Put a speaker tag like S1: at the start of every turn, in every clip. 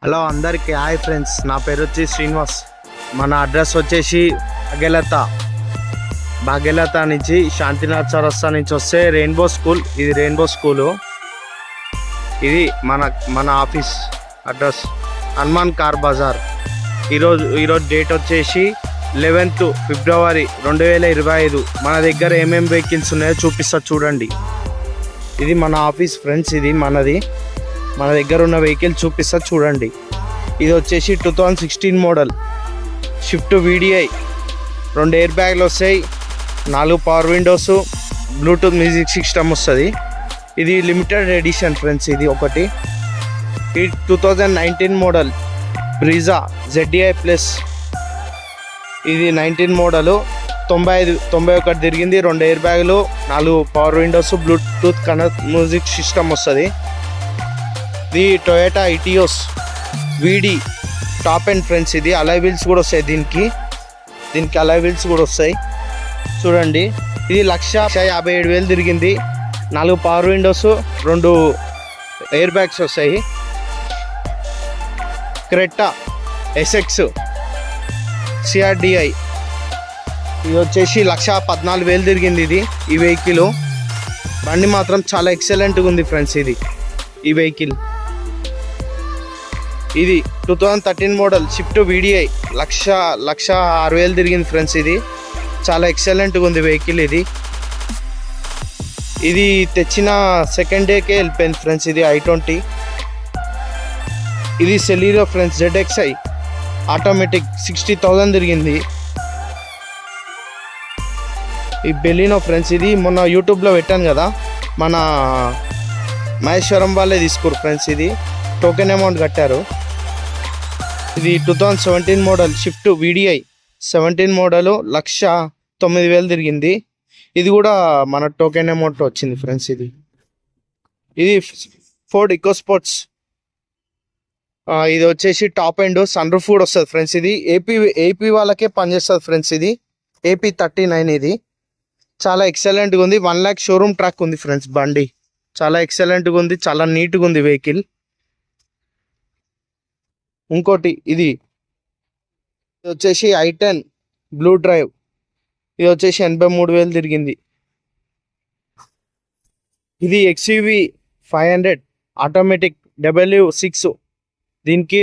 S1: Hello అందరికీ hi friends, నా పేరు వచ్చి శ్రీనివాస్. మన అడ్రస్ వచ్చేసి భాగ్యలత నుంచి శాంతినాథ్ చౌరస్తా నుంచి వస్తే రెయిన్బో స్కూల్. ఇది రెయిన్బో స్కూలు. ఇది మన office address Hanuman car Bazaar. ఈరోజు డేట్ వచ్చేసి 11th ఫిబ్రవరి 2025. మన దగ్గర ఏమేమి వెహికల్స్ ఉన్నాయో చూపిస్తా చూడండి. ఇది మన ఆఫీస్ ఫ్రెండ్స్. ఇది మన దగ్గర ఉన్న వెహికల్ చూపిస్తా చూడండి. ఇది వచ్చేసి 2016 మోడల్ షిఫ్ట్ VDI. 2 ఎయిర్ బ్యాగ్లు వస్తాయి, 4 power Windows, Bluetooth music system వస్తుంది. ఇది లిమిటెడ్ ఎడిషన్ ఫ్రెండ్స్. ఇది ఒకటి. ఈ 2019 మోడల్ బ్రీజా ZDI ప్లస్. ఇది 19 మోడలు, 91 తిరిగింది, 2 ఎయిర్ బ్యాగులు, 4 power Windows, Bluetooth connect music system వస్తుంది. ఇది Toyota Etios VD top and friends. ఇది అలాయ్ వీల్స్ కూడా వస్తాయి. దీనికి అలాయ్ వీల్స్ కూడా వస్తాయి చూడండి. ఇది 1,57,000 తిరిగింది, 4 పవర్ విండోస్, 2 ఎయిర్ బ్యాగ్స్ వస్తాయి. Creta SX CRDI. ఇది వచ్చేసి 1,14,000 తిరిగింది. ఈ వెహికల్ బండి మాత్రం చాలా ఎక్సలెంట్గా ఉంది ఫ్రెండ్స్. ఈ వెహికల్ ఇది 2013 మోడల్ షిఫ్ట్ VDI. 1,06,000 తిరిగింది ఫ్రెండ్స్. ఇది చాలా ఎక్సలెంట్గా ఉంది వెహికల్. ఇది తెచ్చిన సెకండ్ డేకే వెళ్ళిపోయింది ఫ్రెండ్స్. ఇది i20. ఇది సెలీరో ఫ్రెండ్స్ ZXi ఆటోమేటిక్. 60,000 తిరిగింది. ఈ బెలినో ఫ్రెండ్స్. ఇది మొన్న యూట్యూబ్లో పెట్టాను కదా, మన మహేశ్వరం వాళ్ళే తీసుకోరు ఫ్రెండ్స్. ఇది టోకెన్ అమౌంట్ కట్టారు. ఇది 2017 మోడల్ షిఫ్ట్ VDI. 17 మోడలు 1,09,000 తిరిగింది. ఇది కూడా మన టోకెన్ అమౌంట్ వచ్చింది ఫ్రెండ్స్. ఇది ఫోర్డ్ ఈకోస్పోర్ట్స్. ఇది వచ్చేసి టాప్ అండ్ సన్ రూఫ్ కూడా వస్తుంది ఫ్రెండ్స్. ఇది ఏపీ వాళ్ళకే పనిచేస్తుంది ఫ్రెండ్స్. ఇది AP39. ఇది చాలా ఎక్సలెంట్గా ఉంది. 1 lakh షోరూమ్ ట్రాక్ ఉంది ఫ్రెండ్స్. బండి చాలా ఎక్సలెంట్గా ఉంది, చాలా నీట్గా ఉంది వెహికల్. ఇంకోటి ఇది వచ్చేసి i10 బ్లూ డ్రైవ్. ఇది వచ్చేసి 83,000 తిరిగింది. ఇది XUV 500 ఆటోమేటిక్ W6. దీనికి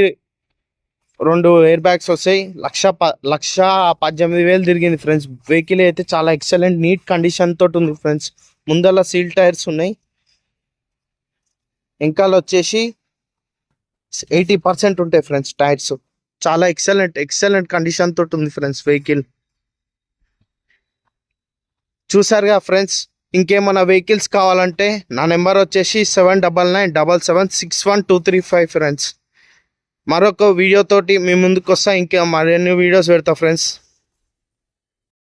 S1: 2 ఎయిర్ బ్యాగ్స్ వస్తాయి. 1,18,000 తిరిగింది ఫ్రెండ్స్. వెహికల్ అయితే చాలా ఎక్సలెంట్ నీట్ కండిషన్ తోటి ఉంది ఫ్రెండ్స్. ముందల సీల్ టైర్స్ ఉన్నాయి. వెనకాల వచ్చేసి 80% ఉంటాయి ఫ్రెండ్స్ టైర్స్. చాలా ఎక్సలెంట్ కండిషన్ తోటి ఉంది ఫ్రెండ్స్ వెహికల్. చూసారుగా ఫ్రెండ్స్. ఇంకేమైనా వెహికల్స్ కావాలంటే నా నెంబర్ వచ్చేసి 7997761235 ఫ్రెండ్స్. మరొక వీడియోతోటి మీ ముందుకు వస్తా. ఇంకా మరిన్ని వీడియోస్ పెడతా ఫ్రెండ్స్.